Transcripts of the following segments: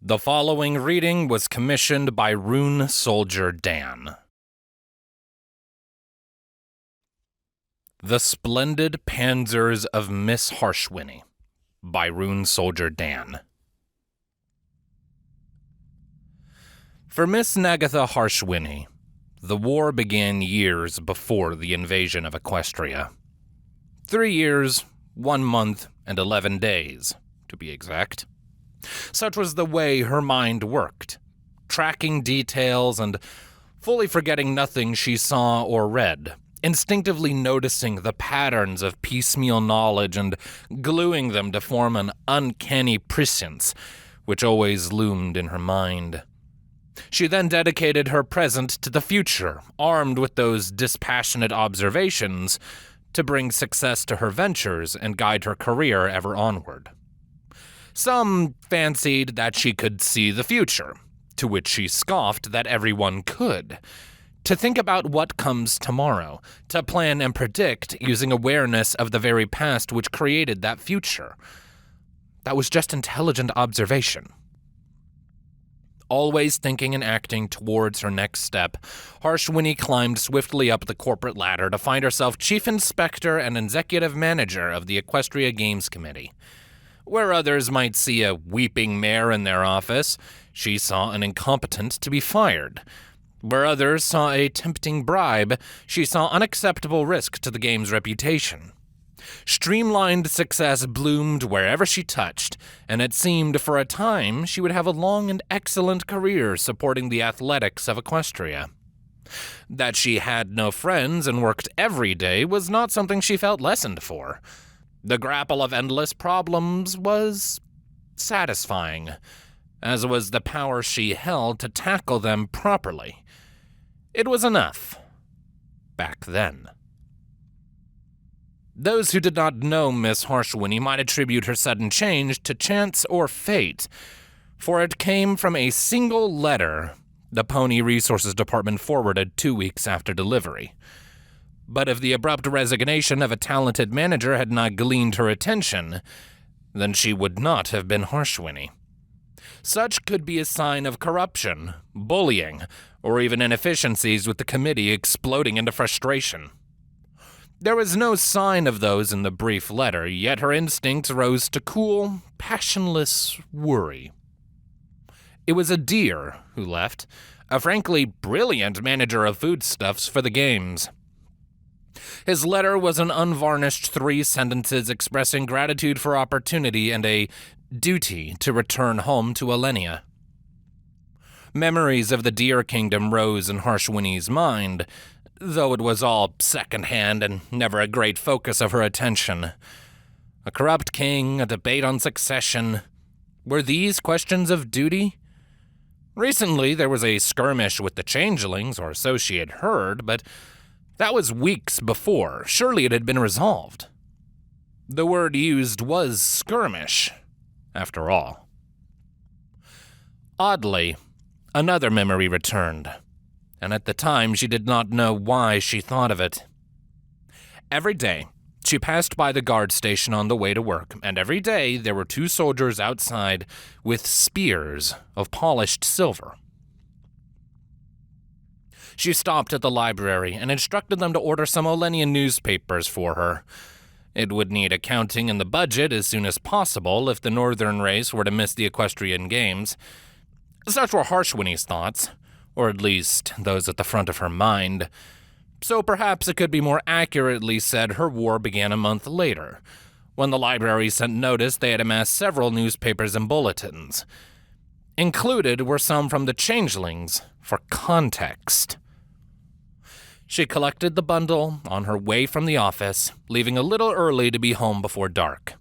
The following reading was commissioned by Rune Soldier Dan. The Splendid Panzers of Miss Harshwhinny by Rune Soldier Dan. For Miss Nagatha Harshwhinny, the war began years before the invasion of Equestria. 3 years, 1 month, and 11 days, to be exact. Such was the way her mind worked, tracking details and fully forgetting nothing she saw or read, instinctively noticing the patterns of piecemeal knowledge and gluing them to form an uncanny prescience, which always loomed in her mind. She then dedicated her present to the future, armed with those dispassionate observations to bring success to her ventures and guide her career ever onward. Some fancied that she could see the future, to which she scoffed that everyone could. To think about what comes tomorrow, to plan and predict using awareness of the very past which created that future. That was just intelligent observation. Always thinking and acting towards her next step, Harshwhinny climbed swiftly up the corporate ladder to find herself Chief Inspector and Executive Manager of the Equestria Games Committee. Where others might see a weeping mayor in their office, she saw an incompetent to be fired. Where others saw a tempting bribe, she saw unacceptable risk to the game's reputation. Streamlined success bloomed wherever she touched, and it seemed for a time she would have a long and excellent career supporting the athletics of Equestria. That she had no friends and worked every day was not something she felt lessened for. The grapple of endless problems was satisfying, as was the power she held to tackle them properly. It was enough. Back then. Those who did not know Miss Harshwhinny might attribute her sudden change to chance or fate, for it came from a single letter the Pony Resources Department forwarded 2 weeks after delivery. But if the abrupt resignation of a talented manager had not gleaned her attention, then she would not have been Harshwhinny. Such could be a sign of corruption, bullying, or even inefficiencies with the committee exploding into frustration. There was no sign of those in the brief letter, yet her instincts rose to cool, passionless worry. It was a dear who left, a frankly brilliant manager of foodstuffs for the games. His letter was an unvarnished 3 sentences expressing gratitude for opportunity and a duty to return home to Alenia. Memories of the Deer Kingdom rose in Harshwhinny's mind, though it was all second-hand and never a great focus of her attention. A corrupt king, a debate on succession. Were these questions of duty? Recently, there was a skirmish with the changelings, or so she had heard, but that was weeks before. Surely it had been resolved. The word used was skirmish, after all. Oddly, another memory returned, and at the time she did not know why she thought of it. Every day, she passed by the guard station on the way to work, and every day there were 2 soldiers outside with spears of polished silver. She stopped at the library and instructed them to order some Olenian newspapers for her. It would need accounting in the budget as soon as possible if the northern race were to miss the Equestrian Games. Such were Harshwhinny's thoughts, or at least those at the front of her mind. So perhaps it could be more accurately said her war began a month later, when the library sent notice they had amassed several newspapers and bulletins. Included were some from the changelings for context. She collected the bundle on her way from the office, leaving a little early to be home before dark.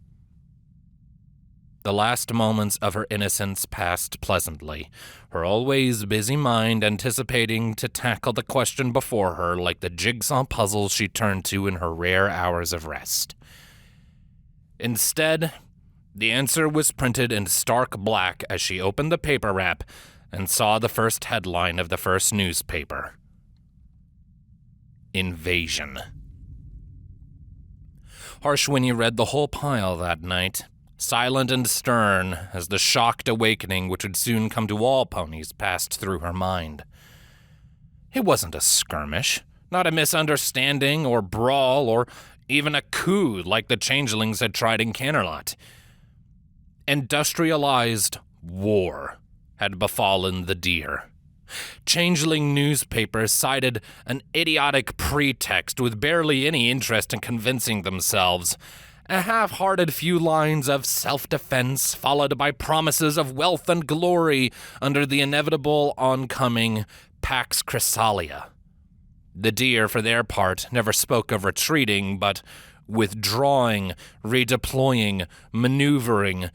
The last moments of her innocence passed pleasantly, her always busy mind anticipating to tackle the question before her like the jigsaw puzzle she turned to in her rare hours of rest. Instead, the answer was printed in stark black as she opened the paper wrap and saw the first headline of the first newspaper. Invasion. Harshwhinny read the whole pile that night, silent and stern as the shocked awakening which would soon come to all ponies passed through her mind. It wasn't a skirmish, not a misunderstanding or brawl or even a coup like the changelings had tried in Canterlot. Industrialized war had befallen the deer. Changeling newspapers cited an idiotic pretext with barely any interest in convincing themselves. A half-hearted few lines of self-defense followed by promises of wealth and glory under the inevitable oncoming Pax Chrysalia. The deer, for their part, never spoke of retreating, but withdrawing, redeploying, maneuvering,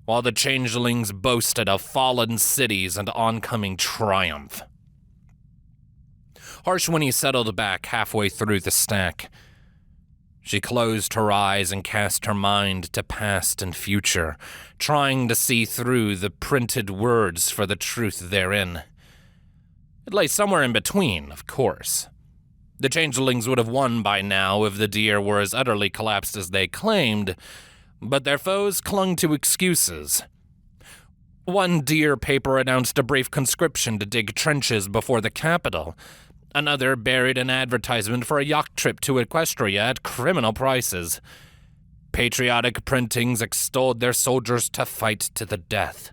while the changelings boasted of fallen cities and oncoming triumph. Harshwhinny settled back halfway through the stack. She closed her eyes and cast her mind to past and future, trying to see through the printed words for the truth therein. It lay somewhere in between, of course. The changelings would have won by now if the deer were as utterly collapsed as they claimed, but their foes clung to excuses. One deer paper announced a brief conscription to dig trenches before the capital. Another buried an advertisement for a yacht trip to Equestria at criminal prices. Patriotic printings extolled their soldiers to fight to the death.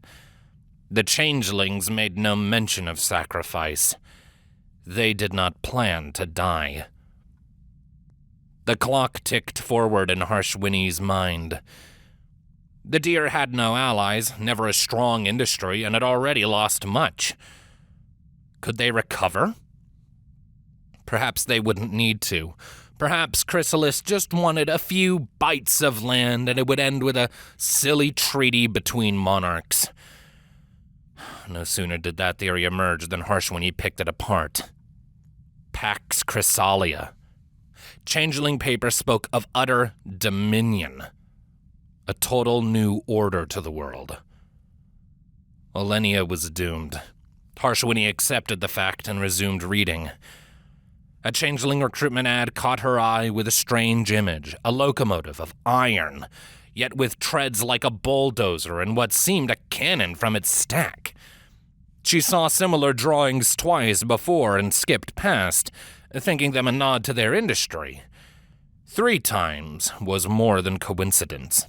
The changelings made no mention of sacrifice. They did not plan to die. The clock ticked forward in Harshwhinny's mind. The deer had no allies, never a strong industry, and had already lost much. Could they recover? Perhaps they wouldn't need to. Perhaps Chrysalis just wanted a few bites of land and it would end with a silly treaty between monarchs. No sooner did that theory emerge than Harshwhinny picked it apart. Pax Chrysalia. Changeling paper spoke of utter dominion. A total new order to the world. Olenia was doomed. Harshwhinny accepted the fact and resumed reading. A changeling recruitment ad caught her eye with a strange image, a locomotive of iron, yet with treads like a bulldozer and what seemed a cannon from its stack. She saw similar drawings twice before and skipped past, thinking them a nod to their industry. 3 times was more than coincidence.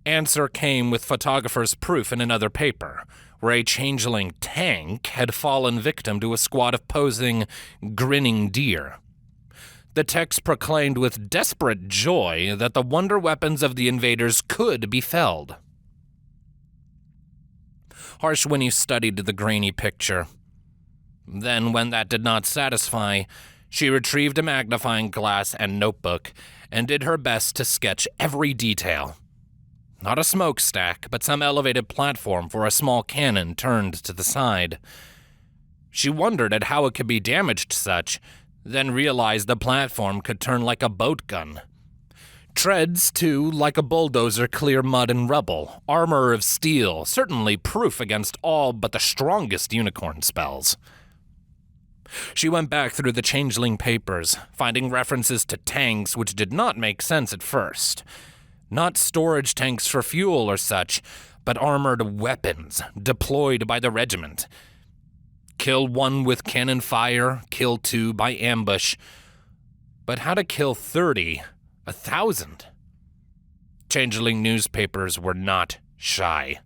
Answer came with photographer's proof in another paper, where a changeling tank had fallen victim to a squad of posing, grinning deer. The text proclaimed with desperate joy that the wonder weapons of the invaders could be felled. Harshwhinny studied the grainy picture. Then, when that did not satisfy, she retrieved a magnifying glass and notebook and did her best to sketch every detail. Not a smokestack, but some elevated platform for a small cannon turned to the side. She wondered at how it could be damaged such, then realized the platform could turn like a boat gun. Treads, too, like a bulldozer clear mud and rubble, armor of steel, certainly proof against all but the strongest unicorn spells. She went back through the changeling papers, finding references to tanks which did not make sense at first. Not storage tanks for fuel or such, but armored weapons deployed by the regiment. Kill 1 with cannon fire, kill 2 by ambush. But how to kill 30, 1,000? Changeling newspapers were not shy.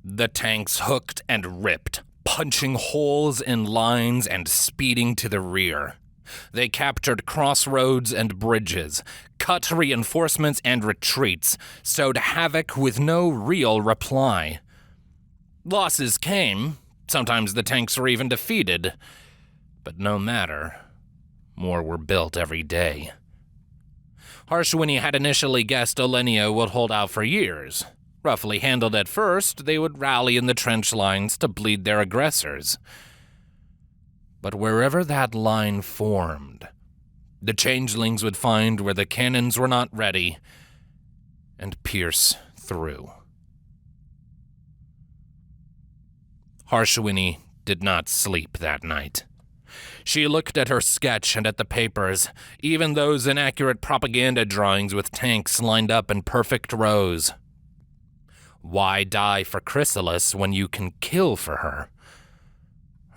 The tanks hooked and ripped, punching holes in lines and speeding to the rear. They captured crossroads and bridges, cut reinforcements and retreats, sowed havoc with no real reply. Losses came. Sometimes the tanks were even defeated. But no matter. More were built every day. Harshwhinny had initially guessed Olenia would hold out for years. Roughly handled at first, they would rally in the trench lines to bleed their aggressors. But wherever that line formed, the changelings would find where the cannons were not ready and pierce through. Harshwhinny did not sleep that night. She looked at her sketch and at the papers, even those inaccurate propaganda drawings with tanks lined up in perfect rows. Why die for Chrysalis when you can kill for her?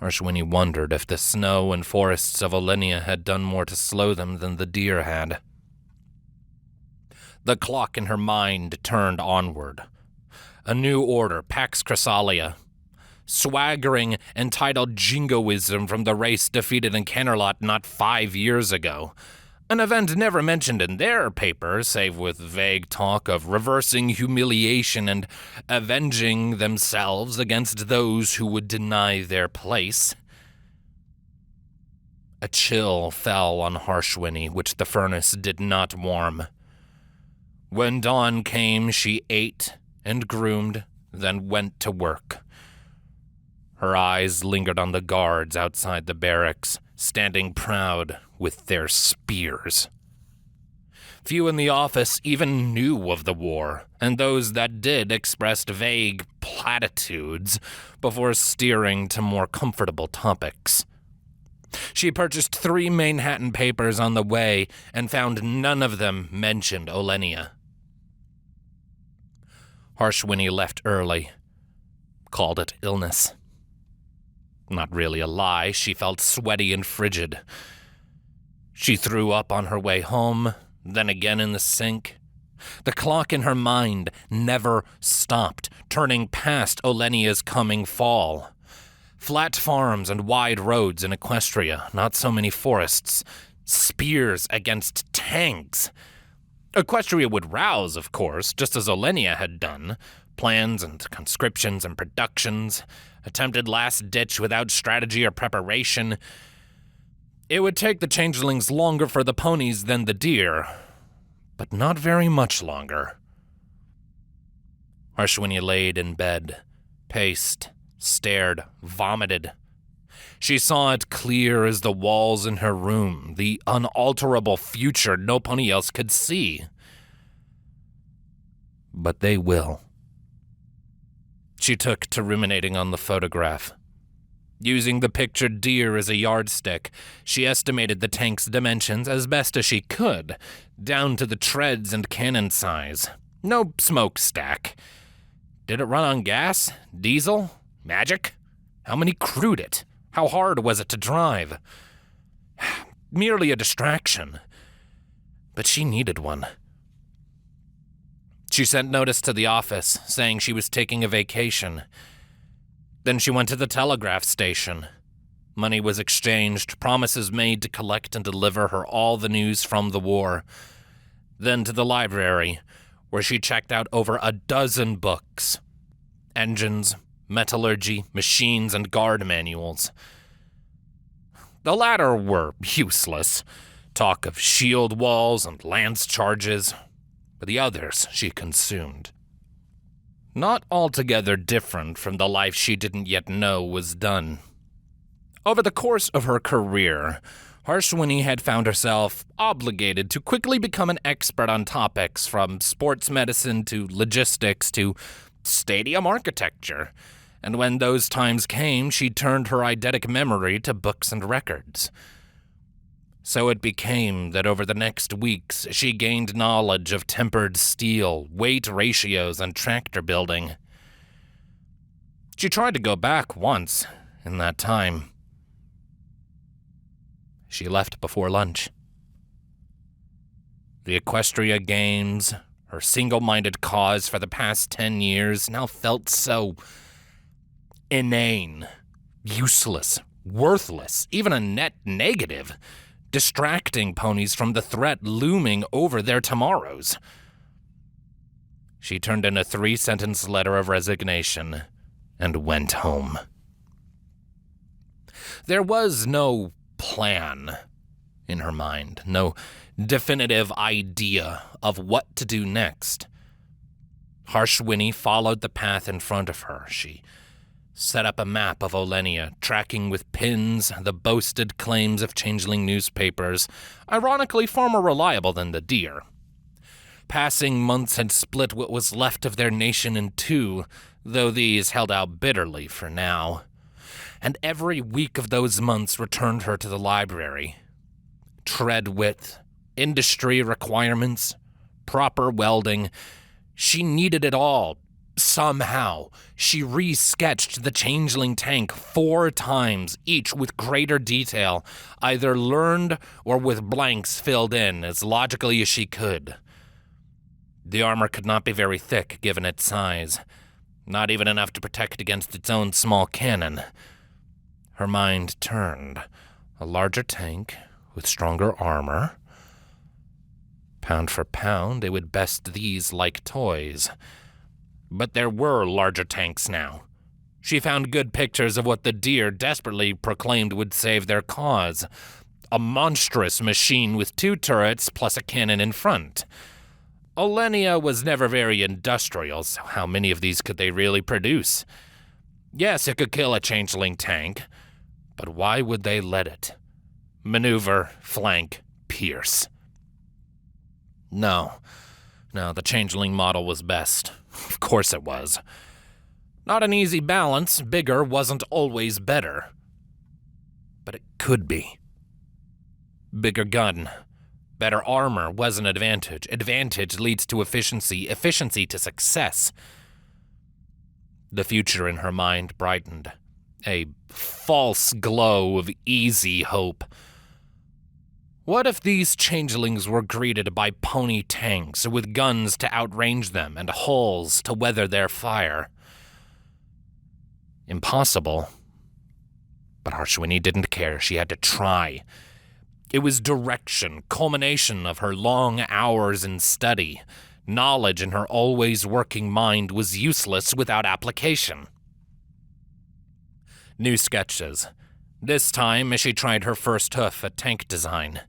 Harshwhinny wondered if the snow and forests of Olenia had done more to slow them than the deer had. The clock in her mind turned onward. A new order, Pax Chrysalia. Swaggering, entitled jingoism from the race defeated in Canterlot not 5 years ago. An event never mentioned in their paper, save with vague talk of reversing humiliation and avenging themselves against those who would deny their place. A chill fell on Harshwhinny, which the furnace did not warm. When dawn came, she ate and groomed, then went to work. Her eyes lingered on the guards outside the barracks, standing proud with their spears. Few in the office even knew of the war, and those that did expressed vague platitudes before steering to more comfortable topics. She purchased 3 Manhattan papers on the way and found none of them mentioned Olenia. Harshwhinny left early, called it illness. Not really a lie, she felt sweaty and frigid. She threw up on her way home, then again in the sink. The clock in her mind never stopped, turning past Olenia's coming fall. Flat farms and wide roads in Equestria, not so many forests. Spears against tanks. Equestria would rouse, of course, just as Olenia had done. Plans and conscriptions and productions, attempted last ditch without strategy or preparation. It would take the changelings longer for the ponies than the deer, but not very much longer. Harshwhinny laid in bed, paced, stared, vomited. She saw it clear as the walls in her room, the unalterable future no pony else could see. But they will. She took to ruminating on the photograph. Using the pictured deer as a yardstick, she estimated the tank's dimensions as best as she could, down to the treads and cannon size. No smokestack. Did it run on gas? Diesel? Magic? How many crewed it? How hard was it to drive? Merely a distraction. But she needed one. She sent notice to the office, saying she was taking a vacation. Then she went to the telegraph station. Money was exchanged, promises made to collect and deliver her all the news from the war. Then to the library, where she checked out over a dozen books. Engines, metallurgy, machines, and guard manuals. The latter were useless. Talk of shield walls and lance charges. But the others she consumed. Not altogether different from the life she didn't yet know was done. Over the course of her career, Harshwhinny had found herself obligated to quickly become an expert on topics from sports medicine to logistics to stadium architecture. And when those times came, she turned her eidetic memory to books and records. So it became that over the next weeks, she gained knowledge of tempered steel, weight ratios, and tractor building. She tried to go back once in that time. She left before lunch. The Equestria Games, her single-minded cause for the past 10 years, now felt so inane, useless, worthless, even a net negative. Distracting ponies from the threat looming over their tomorrows. She turned in a 3-sentence letter of resignation and went home. There was no plan in her mind, no definitive idea of what to do next. Harshwhinny followed the path in front of her. She set up a map of Olenia, tracking with pins the boasted claims of changeling newspapers, ironically far more reliable than the deer. Passing months had split what was left of their nation in two, though these held out bitterly for now. and every week of those months returned her to the library. Tread width, industry requirements, proper welding. She needed it all. Somehow, she re-sketched the changeling tank 4 times, each with greater detail, either learned or with blanks filled in as logically as she could. The armor could not be very thick given its size, not even enough to protect against its own small cannon. Her mind turned. A larger tank with stronger armor. Pound for pound, it would best these like toys. But there were larger tanks now. She found good pictures of what the deer desperately proclaimed would save their cause. A monstrous machine with 2 turrets plus a cannon in front. Olenia was never very industrial, so how many of these could they really produce? Yes, it could kill a changeling tank, but why would they let it? Maneuver, flank, pierce. No, the changeling model was best. Of course it was. Not an easy balance. Bigger wasn't always better. But it could be. Bigger gun. Better armor was an advantage. Advantage leads to efficiency. Efficiency to success. The future in her mind brightened. A false glow of easy hope. What if these changelings were greeted by pony tanks with guns to outrange them and hulls to weather their fire? Impossible. But Harshwhinny didn't care. She had to try. It was direction, culmination of her long hours in study. Knowledge in her always working mind was useless without application. New sketches. This time, as she tried her first hoof at tank design.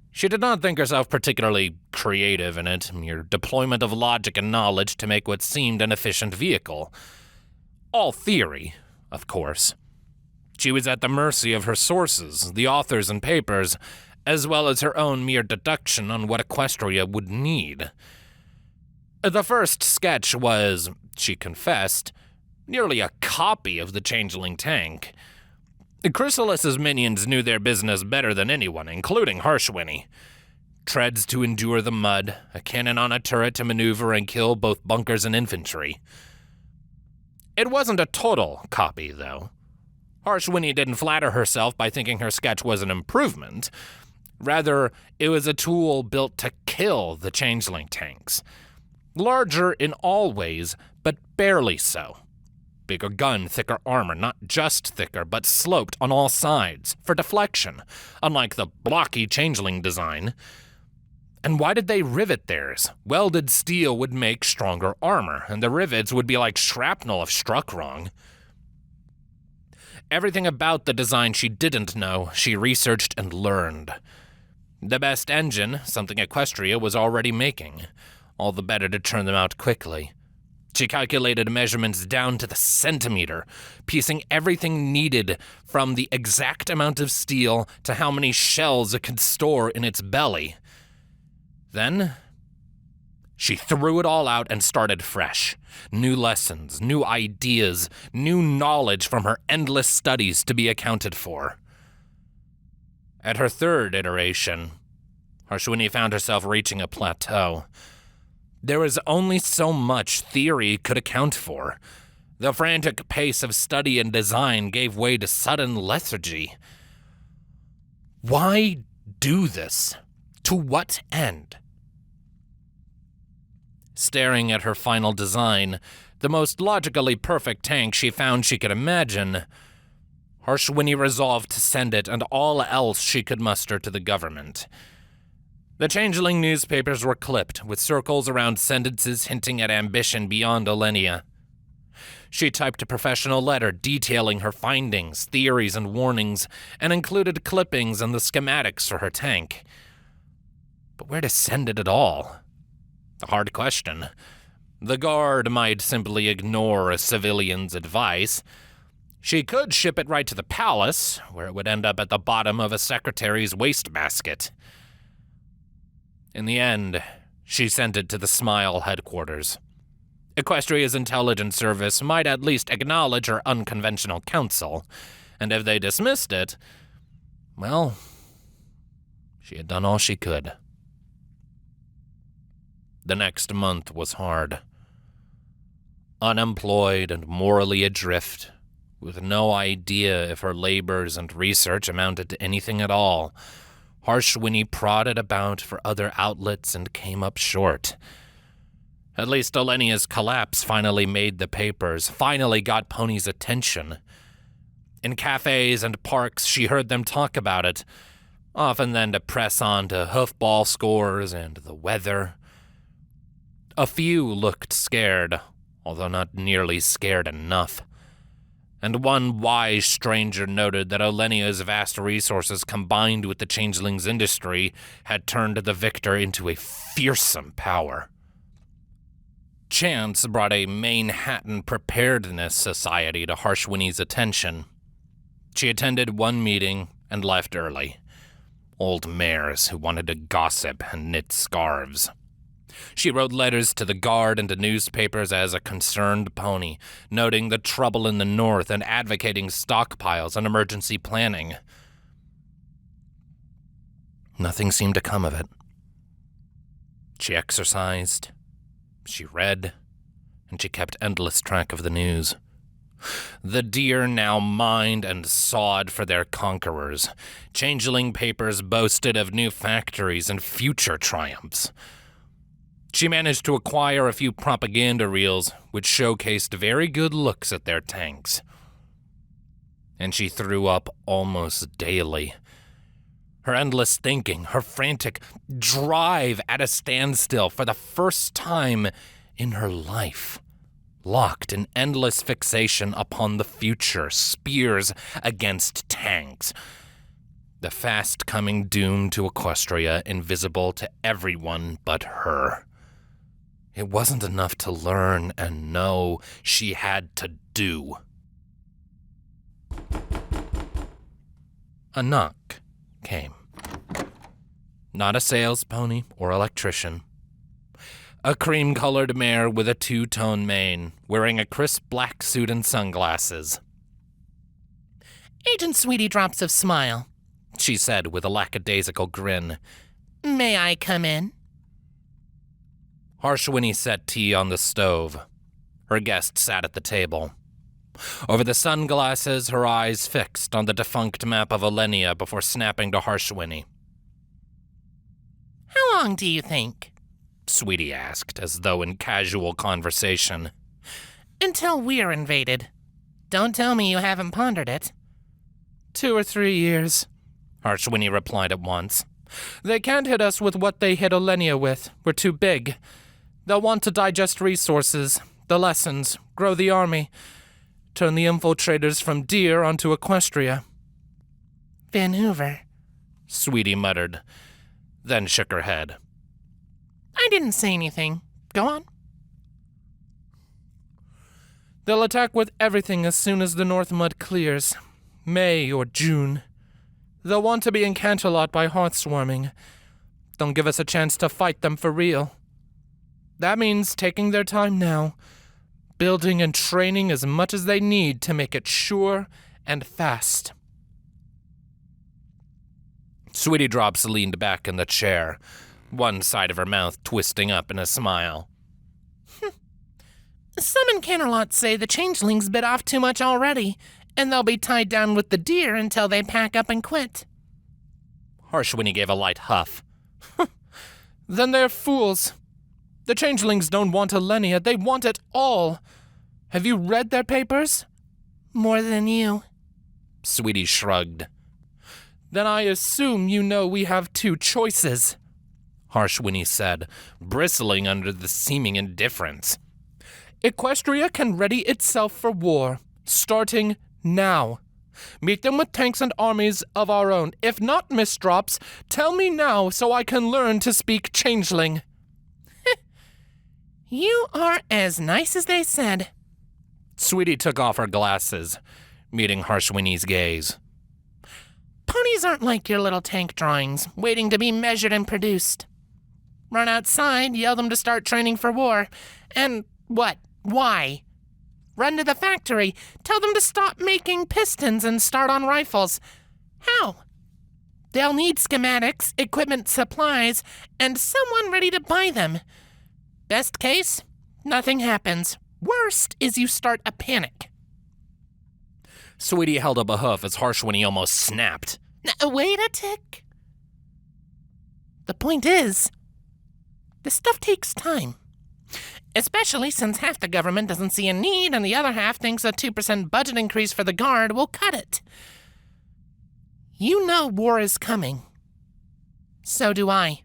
She did not think herself particularly creative in it, mere deployment of logic and knowledge to make what seemed an efficient vehicle. All theory, of course. She was at the mercy of her sources, the authors and papers, as well as her own mere deduction on what Equestria would need. The first sketch was, she confessed, nearly a copy of the changeling tank. Chrysalis's minions knew their business better than anyone, including Harshwhinny. Treads to endure the mud, a cannon on a turret to maneuver and kill both bunkers and infantry. It wasn't a total copy, though. Harshwhinny didn't flatter herself by thinking her sketch was an improvement. Rather, it was a tool built to kill the changeling tanks. Larger in all ways, but barely so. Bigger gun, thicker armor, not just thicker, but sloped on all sides, for deflection, unlike the blocky changeling design. And why did they rivet theirs? Welded steel would make stronger armor, and the rivets would be like shrapnel if struck wrong. Everything about the design she didn't know, she researched and learned. The best engine, something Equestria was already making. All the better to turn them out quickly. She calculated measurements down to the centimeter, piecing everything needed from the exact amount of steel to how many shells it could store in its belly. Then, she threw it all out and started fresh. New lessons, new ideas, new knowledge from her endless studies to be accounted for. At her third iteration, Harshwhinny found herself reaching a plateau. There was only so much theory could account for. The frantic pace of study and design gave way to sudden lethargy. Why do this? To what end? Staring at her final design, the most logically perfect tank she found she could imagine, Harshwhinny resolved to send it and all else she could muster to the government. The changeling newspapers were clipped, with circles around sentences hinting at ambition beyond Olenia. She typed a professional letter detailing her findings, theories, and warnings, and included clippings and the schematics for her tank. But where to send it at all? A hard question. The guard might simply ignore a civilian's advice. She could ship it right to the palace, where it would end up at the bottom of a secretary's wastebasket. In the end, she sent it to the Smile headquarters. Equestria's intelligence service might at least acknowledge her unconventional counsel, and if they dismissed it, well, she had done all she could. The next month was hard. Unemployed and morally adrift, with no idea if her labors and research amounted to anything at all, Harshwhinny prodded about for other outlets and came up short. At least Alenia's collapse finally made the papers, finally got Pony's attention. In cafes and parks, she heard them talk about it, often then to press on to hoofball scores and the weather. A few looked scared, although not nearly scared enough. And one wise stranger noted that Olenia's vast resources combined with the changeling's industry had turned the victor into a fearsome power. Chance brought a Manhattan Preparedness Society to Harshwhinny's attention. She attended one meeting and left early. Old mares who wanted to gossip and knit scarves. She wrote letters to the guard and to newspapers as a concerned pony, noting the trouble in the north and advocating stockpiles and emergency planning. Nothing seemed to come of it. She exercised, she read, and she kept endless track of the news. The deer now mined and sawed for their conquerors. Changeling papers boasted of new factories and future triumphs. She managed to acquire a few propaganda reels, which showcased very good looks at their tanks. And she threw up almost daily. Her endless thinking, her frantic drive at a standstill for the first time in her life, locked in endless fixation upon the future, spears against tanks. The fast-coming doom to Equestria, invisible to everyone but her. It wasn't enough to learn and know, she had to do. A knock came. Not a sales pony or electrician. A cream-colored mare with a two-tone mane, wearing a crisp black suit and sunglasses. "Agent Sweetie drops a smile," she said with a lackadaisical grin. "May I come in?" Harshwhinny set tea on the stove. Her guest sat at the table. Over the sunglasses, her eyes fixed on the defunct map of Olenia before snapping to Harshwhinny. "How long do you think?" Sweetie asked, as though in casual conversation. "Until we're invaded. Don't tell me you haven't pondered it." 2 or 3 years, Harshwhinny replied at once. They can't hit us with what they hit Olenia with. We're too big. They'll want to digest resources, the lessons, grow the army, turn the infiltrators from deer onto Equestria. "Van Hoover," Sweetie muttered, then shook her head. "I didn't say anything. Go on." They'll attack with everything as soon as the North Mud clears. May or June. They'll want to be in Canterlot by hearth swarming. Don't give us a chance to fight them for real. That means taking their time now, building and training as much as they need to make it sure and fast. Sweetie Drops leaned back in the chair, one side of her mouth twisting up in a smile. "Some in Canterlot say the changelings bit off too much already, and they'll be tied down with the deer until they pack up and quit." Harshwhinny gave a light huff. Then they're fools. The changelings don't want Olenia, they want it all. Have you read their papers? "More than you." Sweetie shrugged. Then I assume you know we have 2 choices, Harshwhinny said, bristling under the seeming indifference. Equestria can ready itself for war, starting now. Meet them with tanks and armies of our own. If not, Miss Drops, tell me now so I can learn to speak changeling. "You are as nice as they said." Sweetie took off her glasses, meeting Harshwhinny's gaze. "Ponies aren't like your little tank drawings, waiting to be measured and produced. Run outside, yell them to start training for war, and What? Why? Run to the factory. Tell them to stop making pistons and start on rifles. How? They'll need schematics, equipment, supplies, and someone ready to buy them. Best case, nothing happens. Worst is you start a panic. Sweetie held up a hoof as Harshwhinny almost snapped. Wait a tick. The point is, this stuff takes time. Especially since half the government doesn't see a need and the other half thinks a 2% budget increase for the Guard will cut it. You know war is coming. So do I.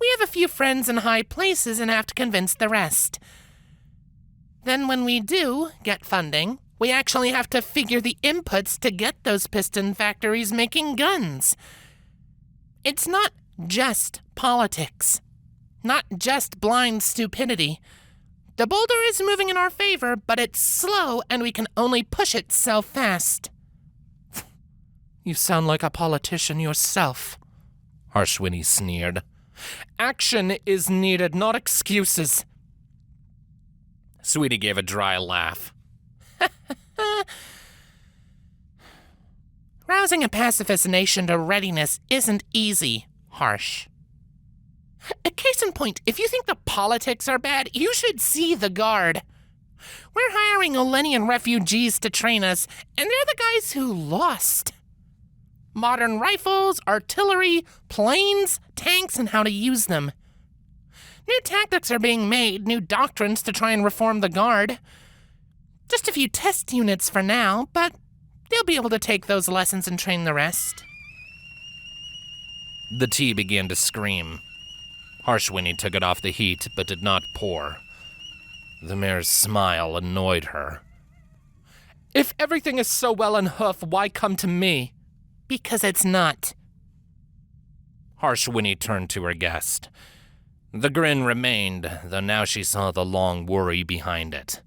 We have a few friends in high places and have to convince the rest. Then when we do get funding, we actually have to figure the inputs to get those piston factories making guns. It's not just politics. Not just blind stupidity. The boulder is moving in our favor, but it's slow and we can only push it so fast. You sound like a politician yourself, Harshwhinny sneered. Action is needed, not excuses. Sweetie gave a dry laugh. Rousing a pacifist nation to readiness isn't easy, Harsh. A case in point, if you think the politics are bad, you should see the Guard. We're hiring Olenian refugees to train us, and they're the guys who lost. Modern rifles, artillery, planes, tanks, and how to use them. New tactics are being made, new doctrines to try and reform the Guard. Just a few test units for now, but they'll be able to take those lessons and train the rest. The tea began to scream. Harshwhinny took it off the heat, but did not pour. The mare's smile annoyed her. If everything is so well in hoof, why come to me? Because it's not. Harshwhinny turned to her guest. The grin remained, though now she saw the long worry behind it.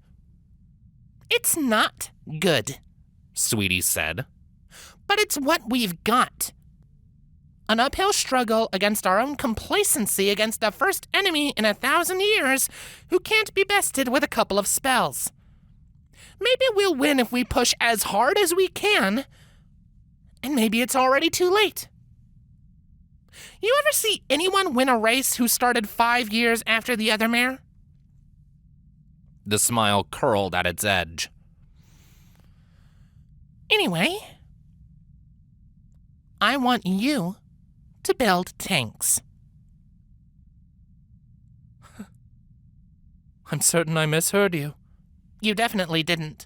It's not good, Sweetie said. But it's what we've got. An uphill struggle against our own complacency against the first enemy in 1,000 years who can't be bested with a couple of spells. Maybe we'll win if we push as hard as we can, and maybe it's already too late. You ever see anyone win a race who started 5 years after the other mare? The smile curled at its edge. Anyway, I want you to build tanks. I'm certain I misheard you. You definitely didn't.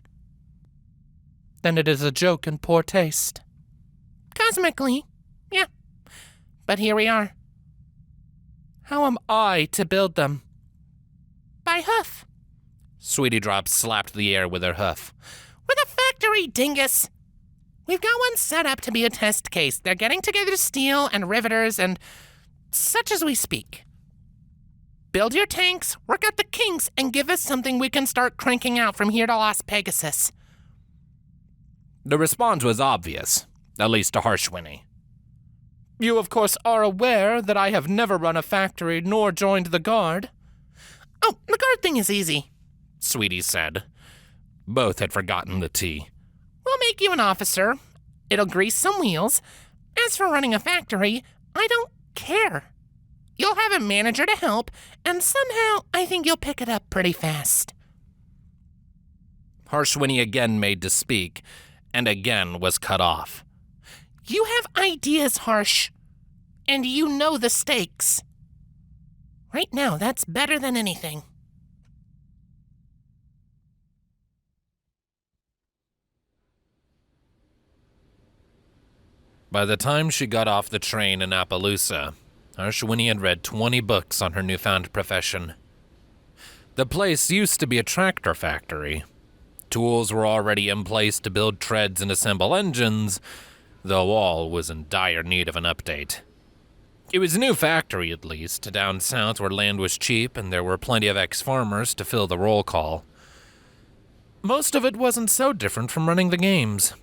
Then it is a joke in poor taste. Cosmically, yeah. But here we are. How am I to build them? By hoof. Sweetie Drop slapped the air with her hoof. With a factory, dingus. We've got one set up to be a test case. They're getting together steel and riveters and such as we speak. Build your tanks, work out the kinks, and give us something we can start cranking out from here to Las Pegasus. The response was obvious, at least to Harshwhinny. You, of course, are aware that I have never run a factory nor joined the Guard. Oh, the Guard thing is easy, Sweetie said. Both had forgotten the tea. We'll make you an officer. It'll grease some wheels. As for running a factory, I don't care. You'll have a manager to help, and somehow I think you'll pick it up pretty fast. Harshwhinny again made to speak, and again was cut off. You have ideas, Harsh, and you know the stakes. Right now, that's better than anything. By the time she got off the train in Appaloosa, Harshwhinny had read 20 books on her newfound profession. The place used to be a tractor factory. Tools were already in place to build treads and assemble engines, though all was in dire need of an update. It was a new factory, at least, down south where land was cheap and there were plenty of ex-farmers to fill the roll call. Most of it wasn't so different from running the games.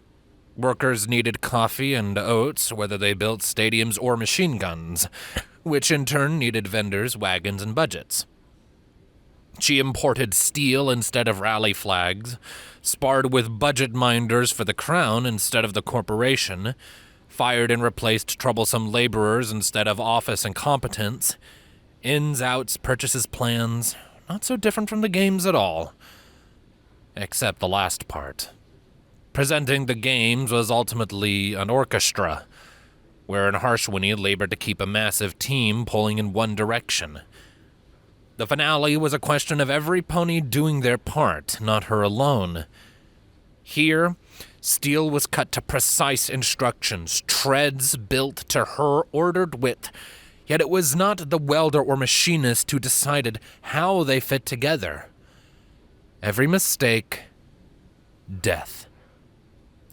Workers needed coffee and oats, whether they built stadiums or machine guns, which in turn needed vendors, wagons, and budgets. She imported steel instead of rally flags, sparred with budget minders for the crown instead of the corporation, fired and replaced troublesome laborers instead of office incompetents, ins, outs, purchases, plans, not so different from the games at all. Except the last part. Presenting the games was ultimately an orchestra, wherein Harshwhinny labored to keep a massive team pulling in one direction. The finale was a question of every pony doing their part, not her alone. Here, steel was cut to precise instructions, treads built to her ordered width, yet it was not the welder or machinist who decided how they fit together. Every mistake, death.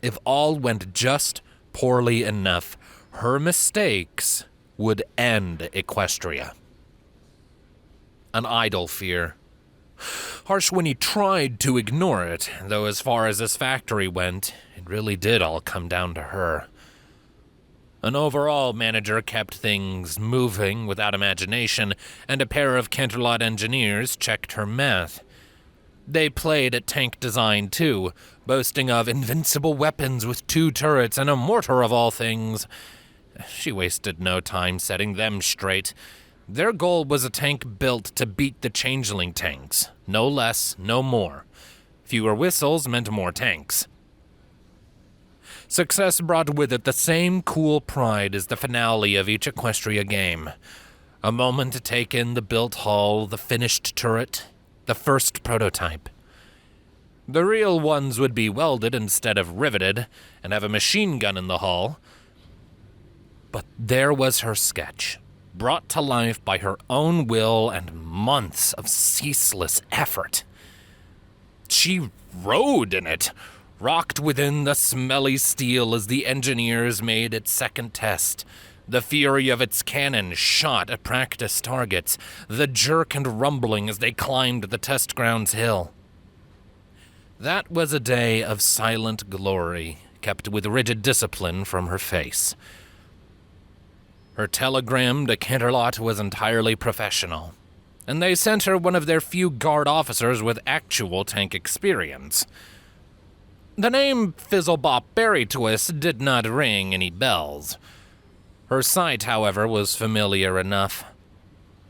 If all went just poorly enough, her mistakes would end Equestria. An idle fear. Harshwhinny tried to ignore it, though as far as this factory went, it really did all come down to her. An overall manager kept things moving without imagination, and a pair of Canterlot engineers checked her math. They played at tank design too, boasting of invincible weapons with 2 turrets and a mortar of all things. She wasted no time setting them straight. Their goal was a tank built to beat the changeling tanks. No less, no more. Fewer whistles meant more tanks. Success brought with it the same cool pride as the finale of each Equestria game. A moment to take in the built hull, the finished turret, the first prototype. The real ones would be welded instead of riveted, and have a machine gun in the hull. But there was her sketch, brought to life by her own will and months of ceaseless effort. She rode in it, rocked within the smelly steel as the engineers made its second test. The fury of its cannon shot at practice targets, the jerk and rumbling as they climbed the test ground's hill. That was a day of silent glory, kept with rigid discipline from her face. Her telegram to Canterlot was entirely professional, and they sent her one of their few guard officers with actual tank experience. The name Fizzlebop Berrytwist did not ring any bells. Her sight, however, was familiar enough.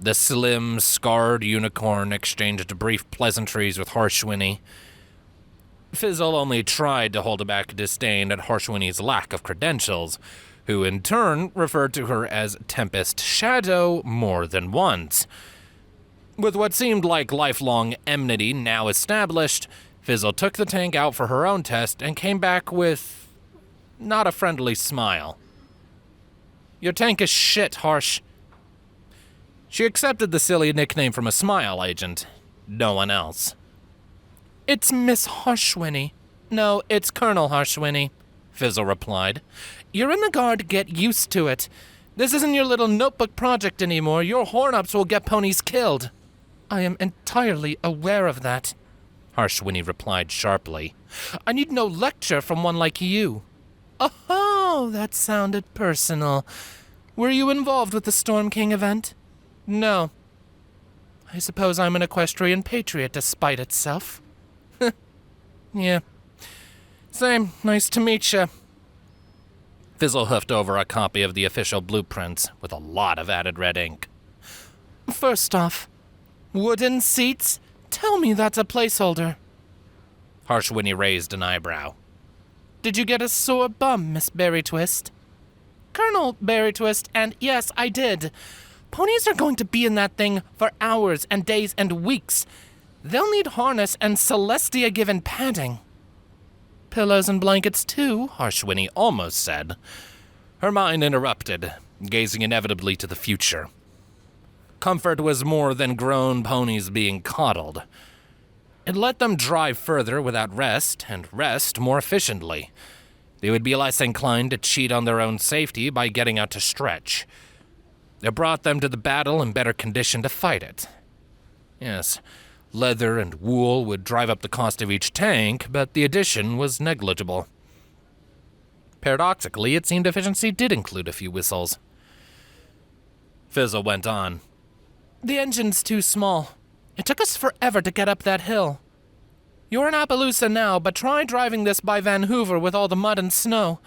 The slim, scarred unicorn exchanged brief pleasantries with Harshwhinny. Fizzle only tried to hold back disdain at Harshwhinny's lack of credentials, who in turn referred to her as Tempest Shadow more than once. With what seemed like lifelong enmity now established, Fizzle took the tank out for her own test and came back with not a friendly smile. "Your tank is shit, Harsh." She accepted the silly nickname from a smile agent, no one else. "It's Miss Harshwhinny." "No, it's Colonel Harshwhinny," Fizzle replied. "You're in the guard, get used to it. This isn't your little notebook project anymore. Your horn-ups will get ponies killed." "I am entirely aware of that," Harshwhinny replied sharply. "I need no lecture from one like you." "Oh, that sounded personal. Were you involved with the Storm King event?" "No." "I suppose I'm an equestrian patriot despite itself." "Yeah. Same. Nice to meet ya." Fizzle hoofed over a copy of the official blueprints with a lot of added red ink. "First off, wooden seats? Tell me that's a placeholder." Harshwhinny raised an eyebrow. "Did you get a sore bum, Miss Berrytwist?" "Colonel Berrytwist, and yes, I did. Ponies are going to be in that thing for hours and days and weeks. They'll need harness and Celestia-given padding." "Pillows and blankets too," Harshwhinny almost said. Her mind interrupted, gazing inevitably to the future. Comfort was more than grown ponies being coddled. It let them drive further without rest, and rest more efficiently. They would be less inclined to cheat on their own safety by getting out to stretch. It brought them to the battle in better condition to fight it. Yes, leather and wool would drive up the cost of each tank, but the addition was negligible. Paradoxically, it seemed efficiency did include a few whistles. Fizzle went on. "The engine's too small. It took us forever to get up that hill. You're in Appaloosa now, but try driving this by Van Hoover with all the mud and snow.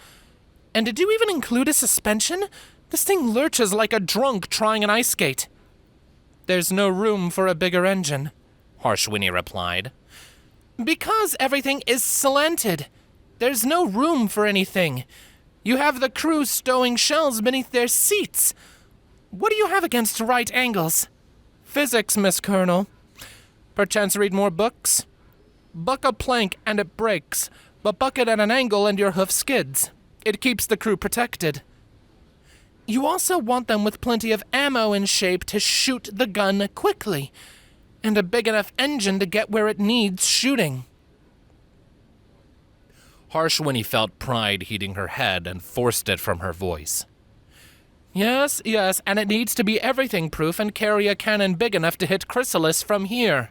And did you even include a suspension? This thing lurches like a drunk trying an ice skate. There's no room for a bigger engine, Harshwhinny replied. Because everything is slanted. There's no room for anything. You have the crew stowing shells beneath their seats. What do you have against right angles? Physics, Miss Colonel. Perchance read more books? Buck a plank and it breaks, but buck it at an angle and your hoof skids. It keeps the crew protected. You also want them with plenty of ammo in shape to shoot the gun quickly, and a big enough engine to get where it needs shooting. Harshwhinny felt pride heating her head and forced it from her voice. Yes, and it needs to be everything-proof and carry a cannon big enough to hit Chrysalis from here.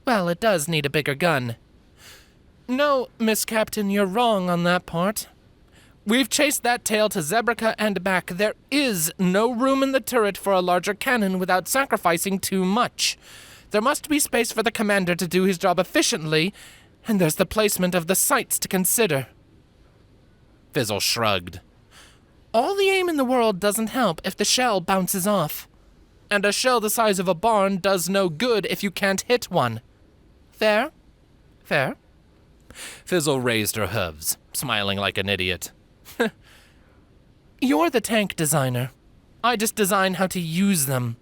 Well, it does need a bigger gun. No, Miss Captain, you're wrong on that part. We've chased that tail to Zebrica and back. There is no room in the turret for a larger cannon without sacrificing too much. There must be space for the commander to do his job efficiently, and there's the placement of the sights to consider. Fizzle shrugged. All the aim in the world doesn't help if the shell bounces off. And a shell the size of a barn does no good if you can't hit one. Fair? Fair? Fizzle raised her hooves, smiling like an idiot. You're the tank designer. I just design how to use them.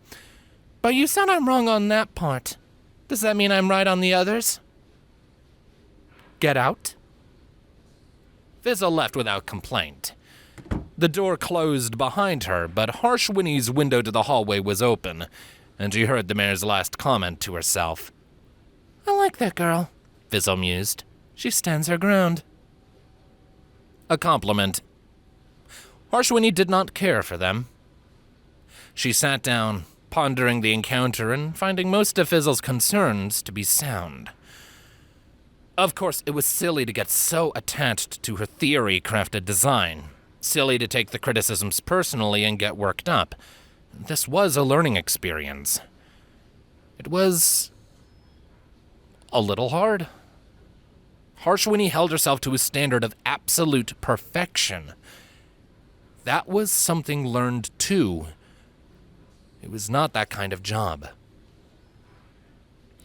But you said I'm wrong on that part. Does that mean I'm right on the others? Get out? Fizzle left without complaint. The door closed behind her, but Harshwhinny's window to the hallway was open, and she heard the mayor's last comment to herself. I like that girl, Fizzle mused. She stands her ground. A compliment. Harshwhinny did not care for them. She sat down, pondering the encounter and finding most of Fizzle's concerns to be sound. Of course, it was silly to get so attached to her theory-crafted design. Silly to take the criticisms personally and get worked up. This was a learning experience. It was a little hard. Harshwhinny held herself to a standard of absolute perfection. That was something learned too. It was not that kind of job.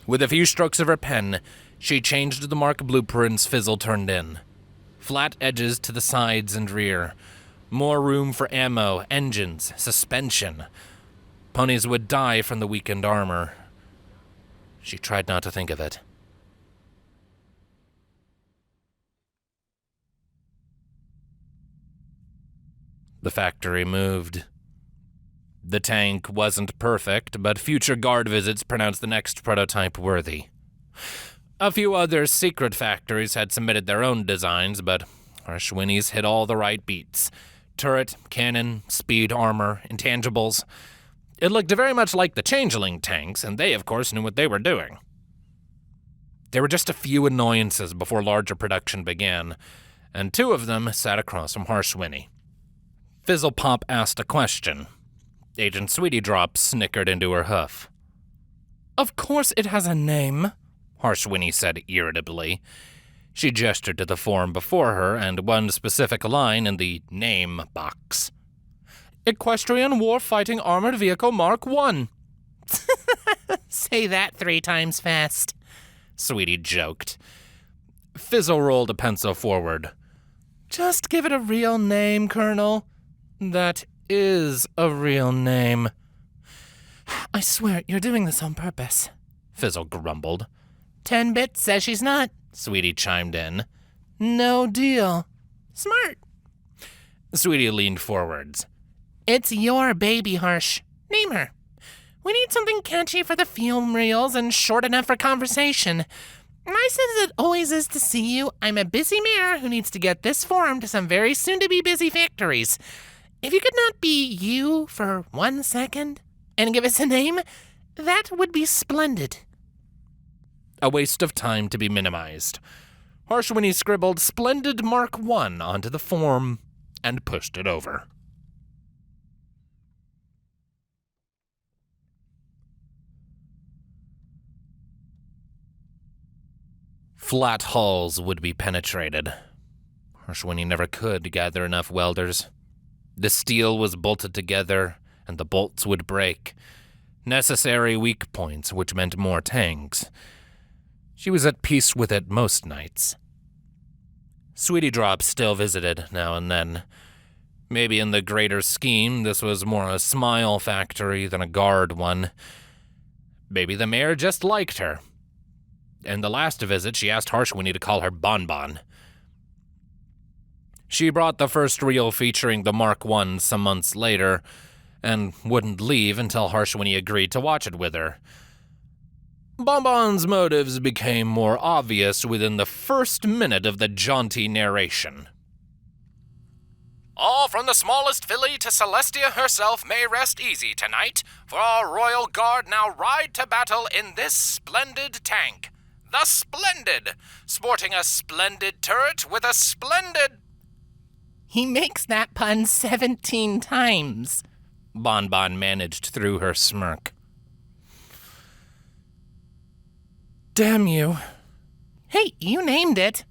With a few strokes of her pen, she changed the mark blueprints Fizzle turned in. Flat edges to the sides and rear. More room for ammo, engines, suspension. Ponies would die from the weakened armor. She tried not to think of it. The factory moved. The tank wasn't perfect, but future guard visits pronounced the next prototype worthy. A few other secret factories had submitted their own designs, but Harshwhinny's hit all the right beats. Turret, cannon, speed, armor, intangibles. It looked very much like the Changeling tanks, and they, of course, knew what they were doing. There were just a few annoyances before larger production began, and two of them sat across from Harshwhinny. Fizzlepop asked a question. Agent Sweetie Drop snickered into her hoof. Of course it has a name, Harshwhinny said irritably. She gestured to the form before her and one specific line in the name box. Equestrian War-Fighting Armored Vehicle Mark I. Say that 3 times fast, Sweetie joked. Fizzle rolled a pencil forward. Just give it a real name, Colonel. That is a real name. I swear, you're doing this on purpose, Fizzle grumbled. 10-bit says she's not, Sweetie chimed in. No deal. Smart. Sweetie leaned forwards. It's your baby, Harsh. Name her. We need something catchy for the film reels and short enough for conversation. Nice as it always is to see you, I'm a busy mayor who needs to get this form to some very soon-to-be-busy factories. If you could not be you for 1 second and give us a name, that would be splendid. A waste of time to be minimized. Harshwhinny scribbled Splendid Mark I onto the form and pushed it over. Flat hulls would be penetrated. Harshwhinny never could gather enough welders. The steel was bolted together, and the bolts would break. Necessary weak points, which meant more tanks. She was at peace with it most nights. Sweetie Drop still visited now and then. Maybe in the greater scheme, this was more a smile factory than a guard one. Maybe the mayor just liked her. In the last visit, she asked Harshwhinny to call her Bonbon. She brought the first reel featuring the Mark I some months later, and wouldn't leave until Harshwhinny agreed to watch it with her. Bonbon's motives became more obvious within the first minute of the jaunty narration. All from the smallest filly to Celestia herself may rest easy tonight, for our royal guard now ride to battle in this splendid tank. The Splendid, sporting a splendid turret with a splendid... He makes that pun 17 times. Bonbon managed through her smirk. Damn you. Hey, you named it.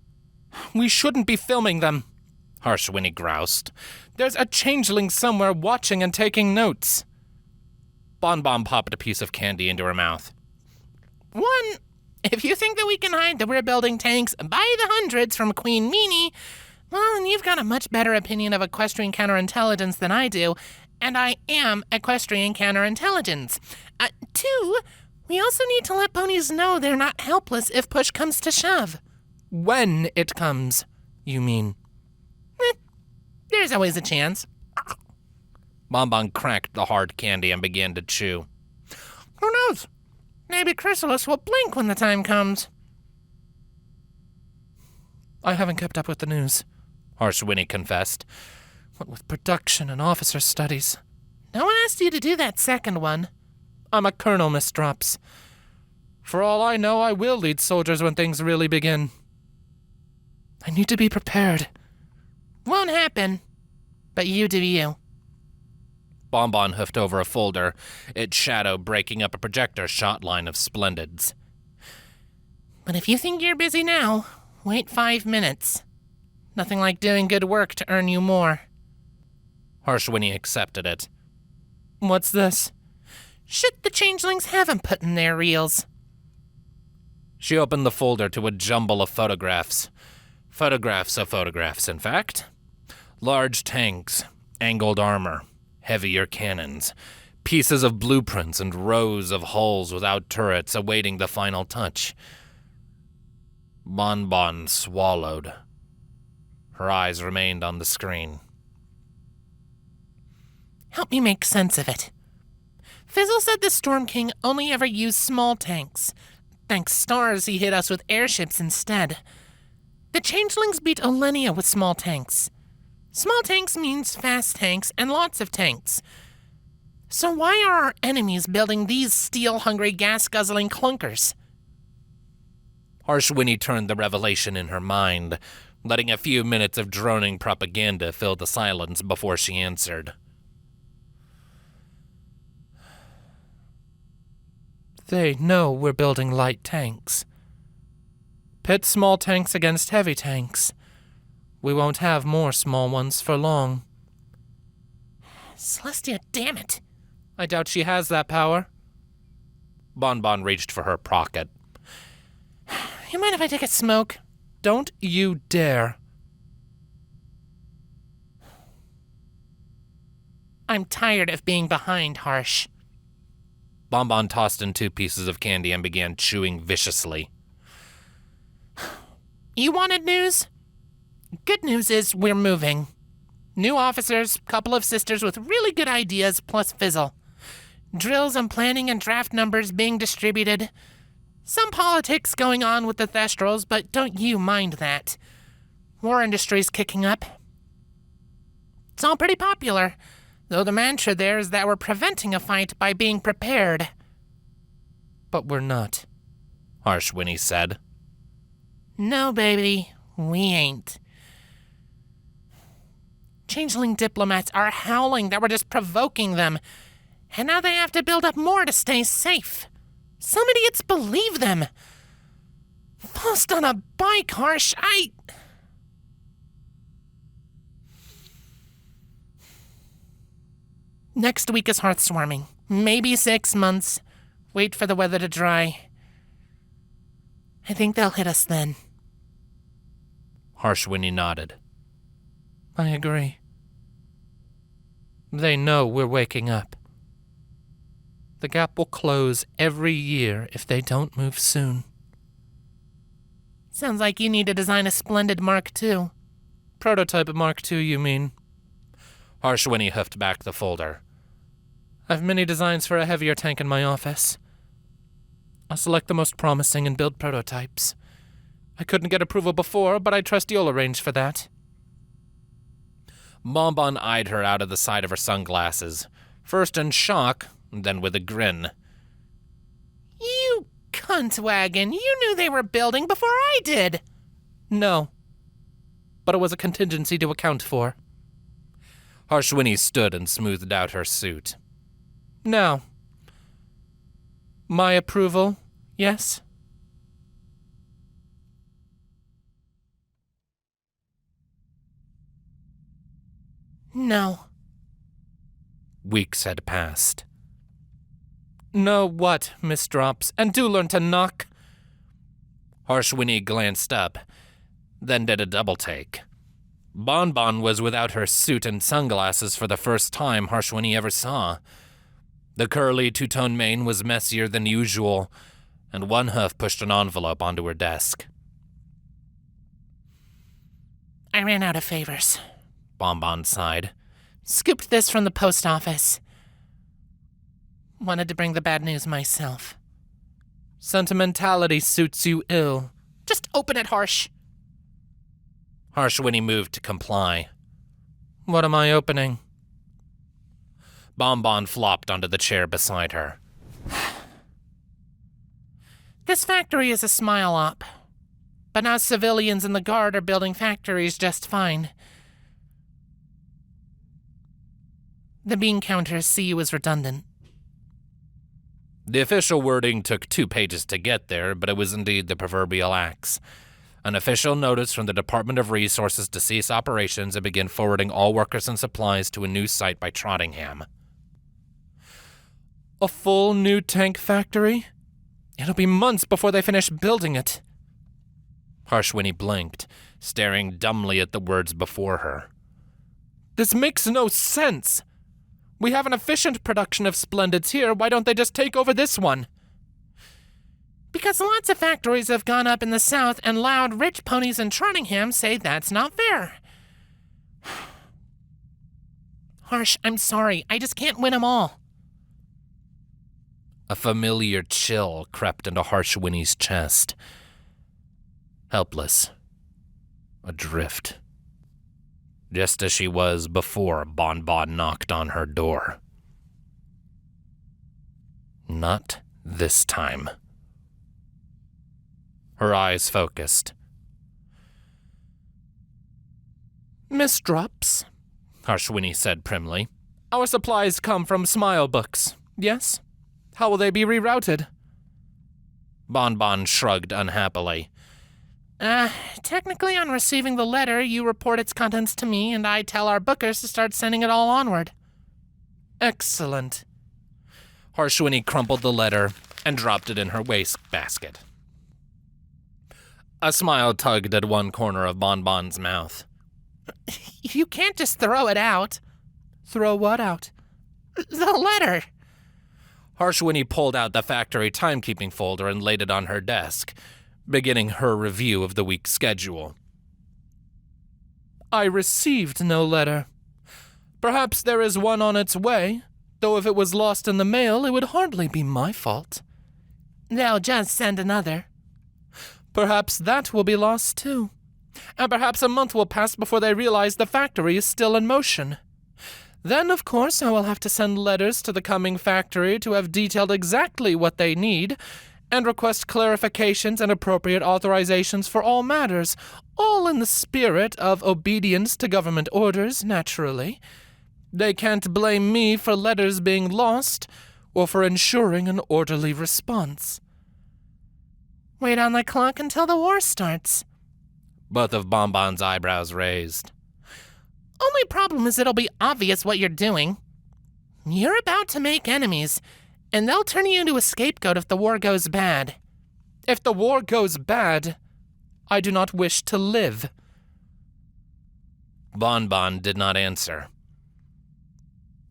We shouldn't be filming them, Harshwhinny groused. There's a changeling somewhere watching and taking notes. Bonbon popped a piece of candy into her mouth. One, if you think that we can hide that we're building tanks by the hundreds from Queen Meanie, well, then you've got a much better opinion of equestrian counterintelligence than I do, and I am equestrian counterintelligence. Two, we also need to let ponies know they're not helpless if push comes to shove. When it comes, you mean? There's always a chance. Bonbon cracked the hard candy and began to chew. Who knows? Maybe Chrysalis will blink when the time comes. I haven't kept up with the news, Harshwhinny confessed. What with production and officer studies. No one asked you to do that second one. I'm a colonel, Miss Drops. For all I know, I will lead soldiers when things really begin. I need to be prepared. Won't happen. But you do you. Bonbon hoofed over a folder, its shadow breaking up a projector shot line of Splendids. But if you think you're busy now, wait 5 minutes. Nothing like doing good work to earn you more. Harshwhinny accepted it. What's this? Shit the changelings haven't put in their reels. She opened the folder to a jumble of photographs. Photographs of photographs, in fact. Large tanks, angled armor, heavier cannons, pieces of blueprints and rows of hulls without turrets awaiting the final touch. Bonbon swallowed. Her eyes remained on the screen. Help me make sense of it. Fizzle said the Storm King only ever used small tanks. Thanks stars, he hit us with airships instead. The changelings beat Olenia with small tanks. Small tanks means fast tanks and lots of tanks. So why are our enemies building these steel-hungry, gas-guzzling clunkers? Harshwhinny turned the revelation in her mind, letting a few minutes of droning propaganda fill the silence before she answered. They know we're building light tanks. Pit small tanks against heavy tanks. We won't have more small ones for long. Celestia, damn it. I doubt she has that power. Bonbon reached for her pocket. You mind if I take a smoke? Don't you dare. I'm tired of being behind, Harsh. Bonbon tossed in 2 pieces of candy and began chewing viciously. You wanted news? Good news is we're moving. New officers, couple of sisters with really good ideas, plus Fizzle. Drills and planning and draft numbers being distributed. Some politics going on with the Thestrals, but don't you mind that. War industry's kicking up. It's all pretty popular, though the mantra there is that we're preventing a fight by being prepared. But we're not, Harshwhinny said. No, baby, we ain't. Changeling diplomats are howling that we're just provoking them, and now they have to build up more to stay safe. Some idiots believe them. Lost on a bike, Harsh. Next week is hearthswarming. Maybe 6 months. Wait for the weather to dry. I think they'll hit us then. Harshwhinny nodded. I agree. They know we're waking up. The gap will close every year if they don't move soon. Sounds like you need to design a Splendid Mark II. Prototype Mark II, you mean? Harshwhinny huffed back the folder. I've many designs for a heavier tank in my office. I'll select the most promising and build prototypes. I couldn't get approval before, but I trust you'll arrange for that. Bonbon eyed her out of the side of her sunglasses, first in shock, then with a grin. You cunt wagon, you knew they were building before I did. No. But it was a contingency to account for. Harshwhinny stood and smoothed out her suit. Now, my approval, yes? No. Weeks had passed. No what, Miss Drops? And do learn to knock. Harshwhinny glanced up, then did a double-take. Bonbon was without her suit and sunglasses for the first time Harshwhinny ever saw. The curly two-tone mane was messier than usual, and one hoof pushed an envelope onto her desk. I ran out of favors. Bonbon sighed. Scooped this from the post office. Wanted to bring the bad news myself. Sentimentality suits you ill. Just open it, Harsh. Harshwhinny moved to comply. What am I opening? Bonbon flopped onto the chair beside her. This factory is a smile-op. But now civilians in the Guard are building factories just fine. The bean counters see you as redundant. The official wording took 2 pages to get there, but it was indeed the proverbial axe. An official notice from the Department of Resources to cease operations and begin forwarding all workers and supplies to a new site by Trottingham. A full new tank factory? It'll be months before they finish building it. Harshwhinny blinked, staring dumbly at the words before her. This makes no sense. We have an efficient production of Splendids here. Why don't they just take over this one? Because lots of factories have gone up in the south, and loud, rich ponies in Trottingham say that's not fair. Harsh, I'm sorry. I just can't win them all. A familiar chill crept into Harshwhinny's chest. Helpless. Adrift. Just as she was before Bonbon knocked on her door. Not this time. Her eyes focused. Miss Drops, Harshwhinny said primly. Our supplies come from Smile Books, yes? How will they be rerouted? Bonbon shrugged unhappily. Technically on receiving the letter, you report its contents to me, and I tell our bookers to start sending it all onward. Excellent. Harshwhinny crumpled the letter and dropped it in her wastebasket. A smile tugged at one corner of Bonbon's mouth. You can't just throw it out. Throw what out? The letter. Harshwhinny pulled out the factory timekeeping folder and laid it on her desk, beginning her review of the week's schedule. I received no letter. Perhaps there is one on its way, though if it was lost in the mail, it would hardly be my fault. They'll just send another. Perhaps that will be lost too. And perhaps a month will pass before they realize the factory is still in motion. Then, of course, I will have to send letters to the coming factory to have detailed exactly what they need, and request clarifications and appropriate authorizations for all matters, all in the spirit of obedience to government orders, naturally. They can't blame me for letters being lost, or for ensuring an orderly response. Wait on the clock until the war starts. Both of Bonbon's eyebrows raised. Only problem is it'll be obvious what you're doing. You're about to make enemies, and they'll turn you into a scapegoat if the war goes bad. If the war goes bad, I do not wish to live. Bonbon did not answer.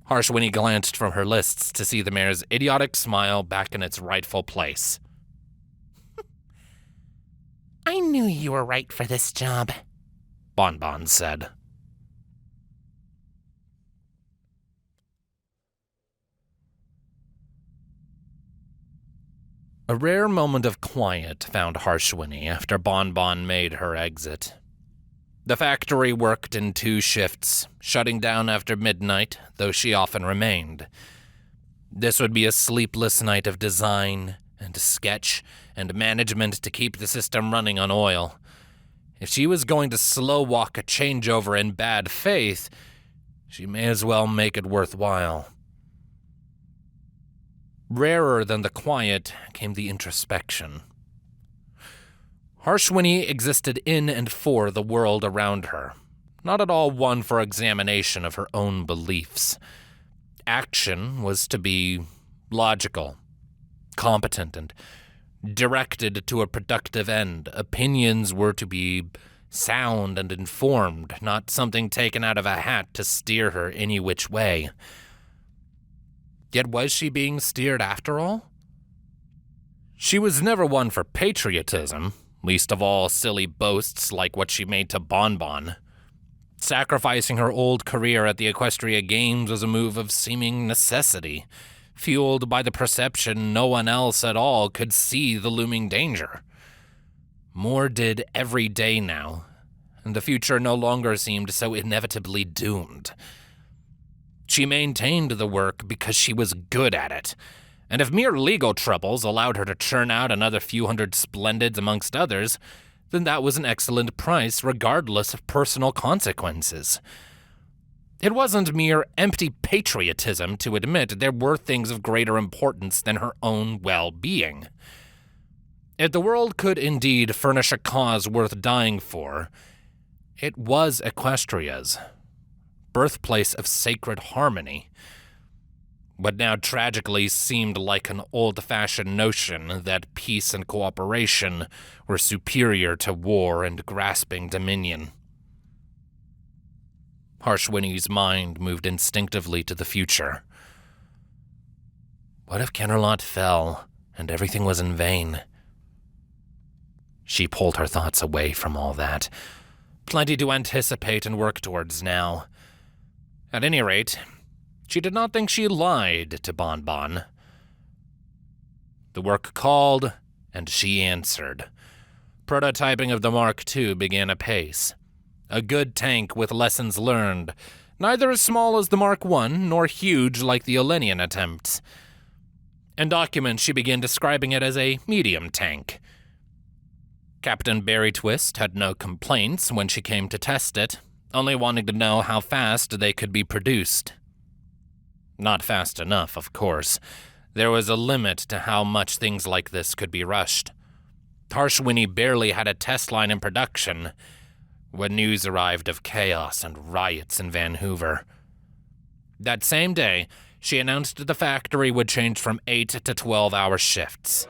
Harshwhinny glanced from her lists to see the mayor's idiotic smile back in its rightful place. I knew you were right for this job, Bonbon said. A rare moment of quiet found Harshwhinny after Bonbon made her exit. The factory worked in 2 shifts, shutting down after midnight, though she often remained. This would be a sleepless night of design and sketch and management to keep the system running on oil. If she was going to slow walk a changeover in bad faith, she may as well make it worthwhile. Rarer than the quiet came the introspection. Harshwhinny existed in and for the world around her, not at all one for examination of her own beliefs. Action was to be logical, competent, and directed to a productive end. Opinions were to be sound and informed, not something taken out of a hat to steer her any which way. Yet was she being steered after all? She was never one for patriotism, least of all silly boasts like what she made to Bonbon. Sacrificing her old career at the Equestria Games was a move of seeming necessity, fueled by the perception no one else at all could see the looming danger. More did every day now, and the future no longer seemed so inevitably doomed. She maintained the work because she was good at it, and if mere legal troubles allowed her to churn out another few hundred Splendids amongst others, then that was an excellent price regardless of personal consequences. It wasn't mere empty patriotism to admit there were things of greater importance than her own well-being. If the world could indeed furnish a cause worth dying for, it was Equestria's, birthplace of sacred harmony. What now tragically seemed like an old-fashioned notion that peace and cooperation were superior to war and grasping dominion. Harshwhinny's mind moved instinctively to the future. What if Kennerlot fell and everything was in vain? She pulled her thoughts away from all that. Plenty to anticipate and work towards now. At any rate, she did not think she lied to Bonbon. The work called, and she answered. Prototyping of the Mark II began apace. A good tank with lessons learned, neither as small as the Mark I nor huge like the Olenian attempts. In documents, she began describing it as a medium tank. Captain Barry Twist had no complaints when she came to test it, only wanting to know how fast they could be produced. Not fast enough, of course. There was a limit to how much things like this could be rushed. Harshwhinny barely had a test line in production when news arrived of chaos and riots in Vancouver. That same day, she announced the factory would change from 8 to 12-hour shifts.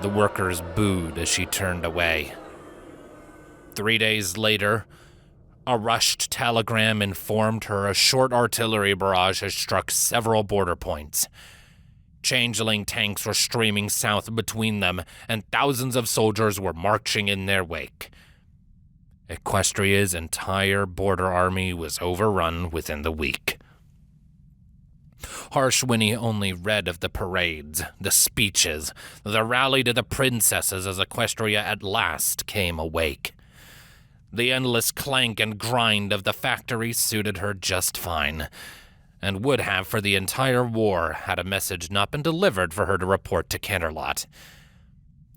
The workers booed as she turned away. 3 days later, a rushed telegram informed her a short artillery barrage had struck several border points. Changeling tanks were streaming south between them, and thousands of soldiers were marching in their wake. Equestria's entire border army was overrun within the week. Harshwhinny only read of the parades, the speeches, the rally to the princesses as Equestria at last came awake. The endless clank and grind of the factory suited her just fine, and would have for the entire war had a message not been delivered for her to report to Kennerlot.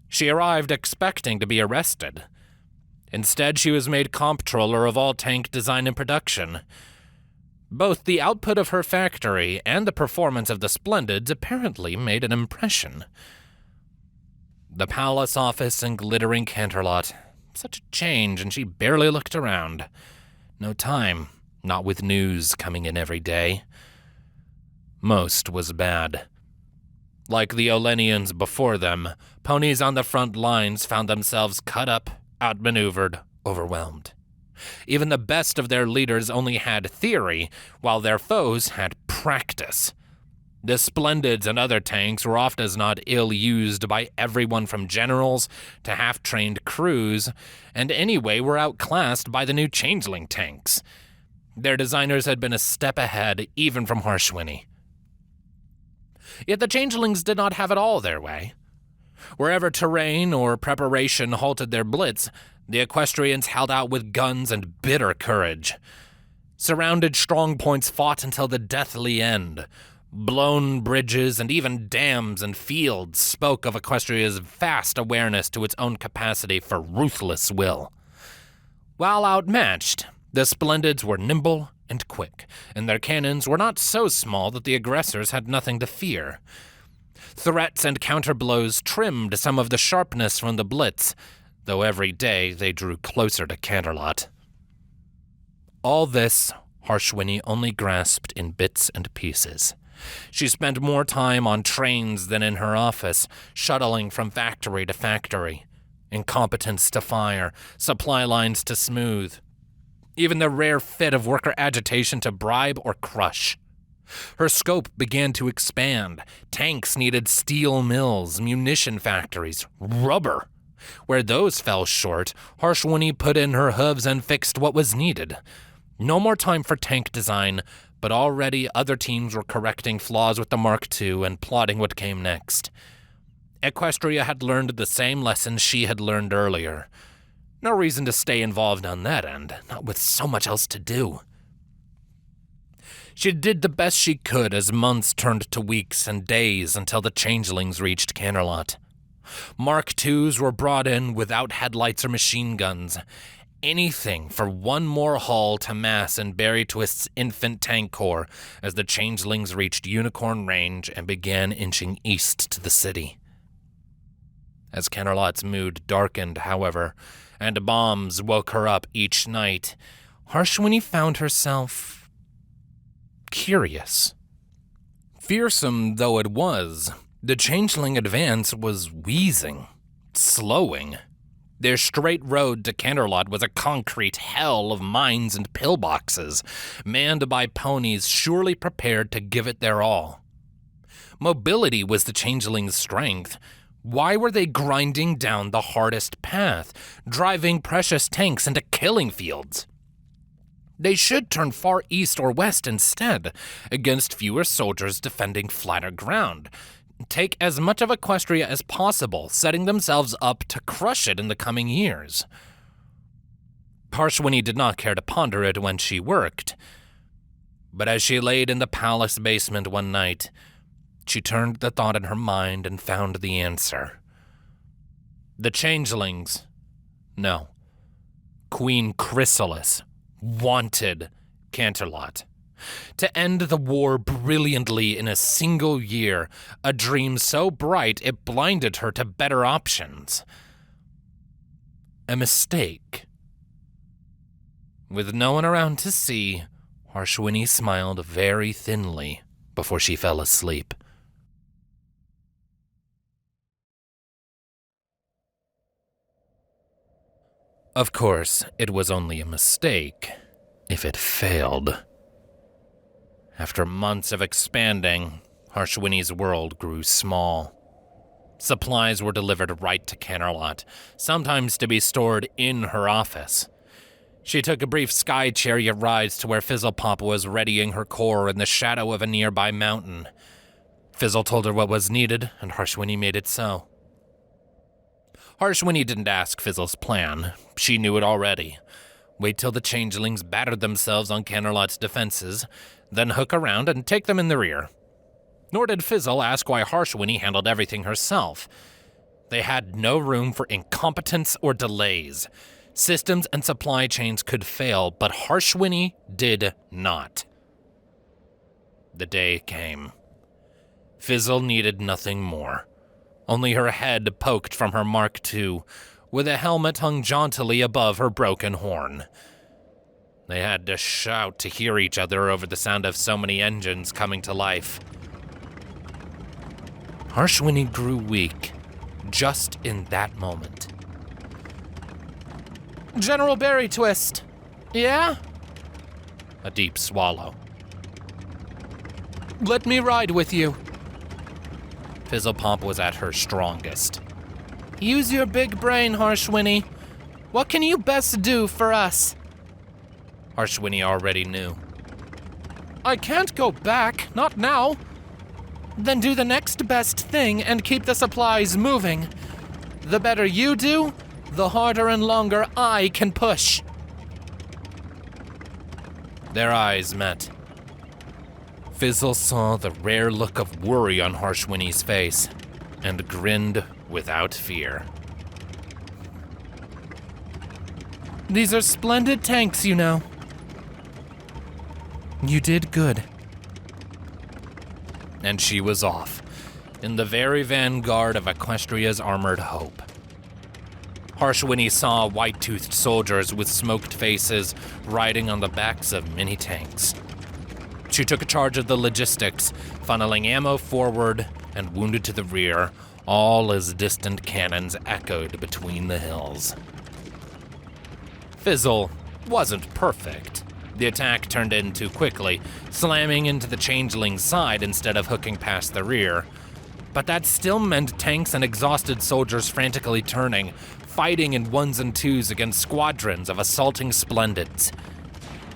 She arrived expecting to be arrested. Instead, she was made comptroller of all tank design and production. Both the output of her factory and the performance of the Splendids apparently made an impression. The palace office and glittering Canterlot. Such a change, and she barely looked around. No time, not with news coming in every day. Most was bad. Like the Olenians before them, ponies on the front lines found themselves cut up, outmaneuvered, overwhelmed. Even the best of their leaders only had theory, while their foes had practice. The Splendids and other tanks were often as not ill-used by everyone from generals to half-trained crews, and anyway were outclassed by the new Changeling tanks. Their designers had been a step ahead, even from Harshwhinny. Yet the Changelings did not have it all their way. Wherever terrain or preparation halted their blitz, the Equestrians held out with guns and bitter courage. Surrounded strong points fought until the deathly end. Blown bridges and even dams and fields spoke of Equestria's vast awareness to its own capacity for ruthless will. While outmatched, the Splendids were nimble and quick, and their cannons were not so small that the aggressors had nothing to fear. Threats and counterblows trimmed some of the sharpness from the blitz, though every day they drew closer to Canterlot. All this Harshwhinny only grasped in bits and pieces. She spent more time on trains than in her office, shuttling from factory to factory. Incompetence to fire, supply lines to smooth. Even the rare fit of worker agitation to bribe or crush. Her scope began to expand. Tanks needed steel mills, munition factories, rubber. Where those fell short, Harshwhinny put in her hooves and fixed what was needed. No more time for tank design, but already other teams were correcting flaws with the Mark II and plotting what came next. Equestria had learned the same lessons she had learned earlier. No reason to stay involved on that end, not with so much else to do. She did the best she could as months turned to weeks and days until the Changelings reached Canterlot. Mark IIs were brought in without headlights or machine guns. Anything for one more hull to mass and Barry Twist's infant tank corps as the Changelings reached Unicorn Range and began inching east to the city. As Canterlot's mood darkened, however, and bombs woke her up each night, Harshwhinny found herself curious. Fearsome though it was, the Changeling advance was wheezing, slowing. Their straight road to Canterlot was a concrete hell of mines and pillboxes, manned by ponies surely prepared to give it their all. Mobility was the Changeling's strength. Why were they grinding down the hardest path, driving precious tanks into killing fields? They should turn far east or west instead, against fewer soldiers defending flatter ground. Take as much of Equestria as possible, setting themselves up to crush it in the coming years. Harshwhinny did not care to ponder it when she worked, but as she laid in the palace basement one night, she turned the thought in her mind and found the answer. The Changelings, no, Queen Chrysalis, wanted Canterlot. To end the war brilliantly in a single year, a dream so bright it blinded her to better options. A mistake. With no one around to see, Harshwhinny smiled very thinly before she fell asleep. Of course, it was only a mistake if it failed. After months of expanding, Harshwhinny's world grew small. Supplies were delivered right to Canterlot, sometimes to be stored in her office. She took a brief sky chariot ride to where Fizzlepop was readying her corps in the shadow of a nearby mountain. Fizzle told her what was needed, and Harshwhinny made it so. Harshwhinny didn't ask Fizzle's plan. She knew it already. Wait till the Changelings battered themselves on Canterlot's defenses, then hook around and take them in the rear. Nor did Fizzle ask why Harshwhinny handled everything herself. They had no room for incompetence or delays. Systems and supply chains could fail, but Harshwhinny did not. The day came. Fizzle needed nothing more. only her head poked from her Mark II, with a helmet hung jauntily above her broken horn. They had to shout to hear each other over the sound of so many engines coming to life. Harshwhinny grew weak, just in that moment. General Berry Twist. Yeah? A deep swallow. Let me ride with you. Fizzlepomp was at her strongest. Use your big brain, Harshwhinny. What can you best do for us? Harshwhinny already knew. I can't go back, not now. Then do the next best thing and keep the supplies moving. The better you do, the harder and longer I can push. Their eyes met. Fizzle saw the rare look of worry on Harshwhinny's face and grinned without fear. These are splendid tanks, you know. You did good. And she was off, in the very vanguard of Equestria's armored hope. Harshwhinny saw white-toothed soldiers with smoked faces riding on the backs of mini-tanks. She took charge of the logistics, funneling ammo forward and wounded to the rear, all as distant cannons echoed between the hills. Fizzle wasn't perfect. The attack turned in too quickly, slamming into the changeling's side instead of hooking past the rear. But that still meant tanks and exhausted soldiers frantically turning, fighting in ones and twos against squadrons of assaulting Splendids.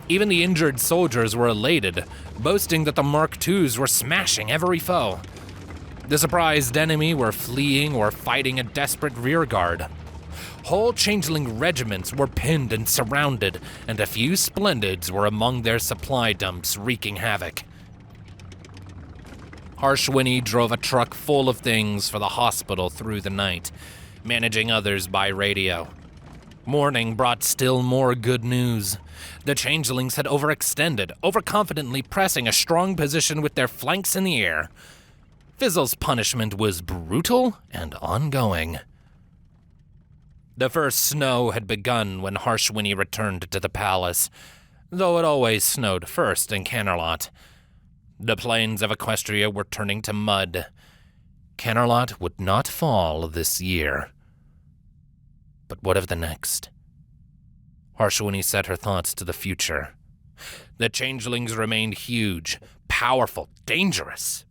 Even the injured soldiers were elated, boasting that the Mark IIs were smashing every foe. The surprised enemy were fleeing or fighting a desperate rearguard. Whole changeling regiments were pinned and surrounded, and a few Splendids were among their supply dumps wreaking havoc. Harshwhinny drove a truck full of things for the hospital through the night, managing others by radio. Morning brought still more good news. The changelings had overextended, overconfidently pressing a strong position with their flanks in the air. Fizzle's punishment was brutal and ongoing. The first snow had begun when Harshwhinny returned to the palace, though it always snowed first in Canterlot. The plains of Equestria were turning to mud. Canterlot would not fall this year. But what of the next? Harshwhinny set her thoughts to the future. The changelings remained huge, powerful, dangerous.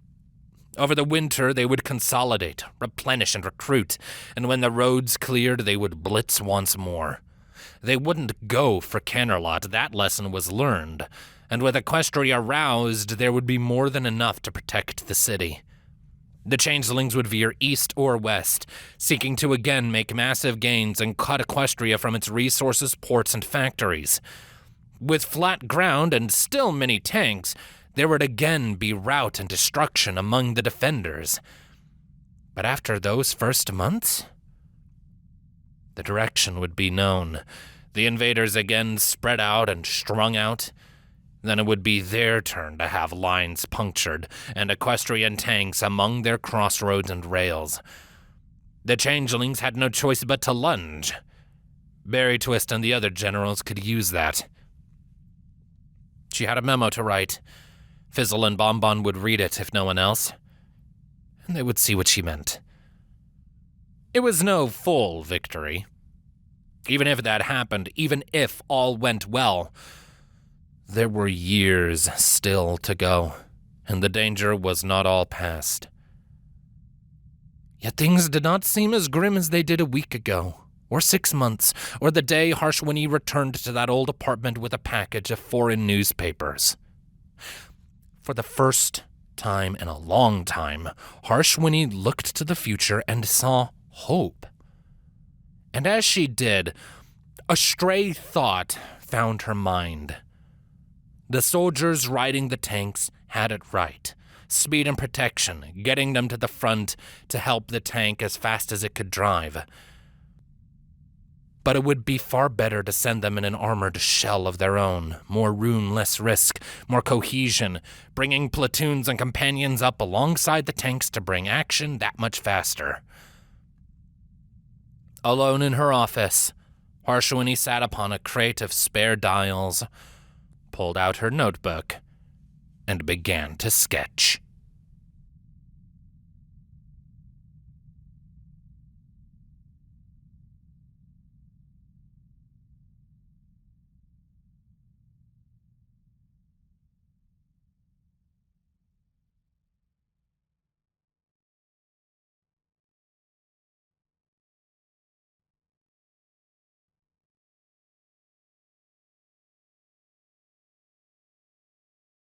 Over the winter, they would consolidate, replenish, and recruit, and when the roads cleared, they would blitz once more. They wouldn't go for Canterlot, that lesson was learned, and with Equestria roused, there would be more than enough to protect the city. The changelings would veer east or west, seeking to again make massive gains and cut Equestria from its resources, ports, and factories. With flat ground and still many tanks, there would again be rout and destruction among the defenders. But after those first months, the direction would be known. The invaders again spread out and strung out. Then it would be their turn to have lines punctured and equestrian tanks among their crossroads and rails. The changelings had no choice but to lunge. Berry Twist and the other generals could use that. She had a memo to write. Fizzle and Bonbon would read it if no one else, and they would see what she meant. It was no full victory. Even if that happened, even if all went well, there were years still to go, and the danger was not all past. Yet things did not seem as grim as they did a week ago, or 6 months, or the day Harshwhinny returned to that old apartment with a package of foreign newspapers. For the first time in a long time, Harshwhinny looked to the future and saw hope. And as she did, a stray thought found her mind. The soldiers riding the tanks had it right. Speed and protection, getting them to the front to help the tank as fast as it could drive. but it would be far better to send them in an armored shell of their own. More Rune, less risk, more cohesion, bringing platoons and companions up alongside the tanks to bring action that much faster. Alone in her office, Harshwhinny sat upon a crate of spare dials, pulled out her notebook, and began to sketch.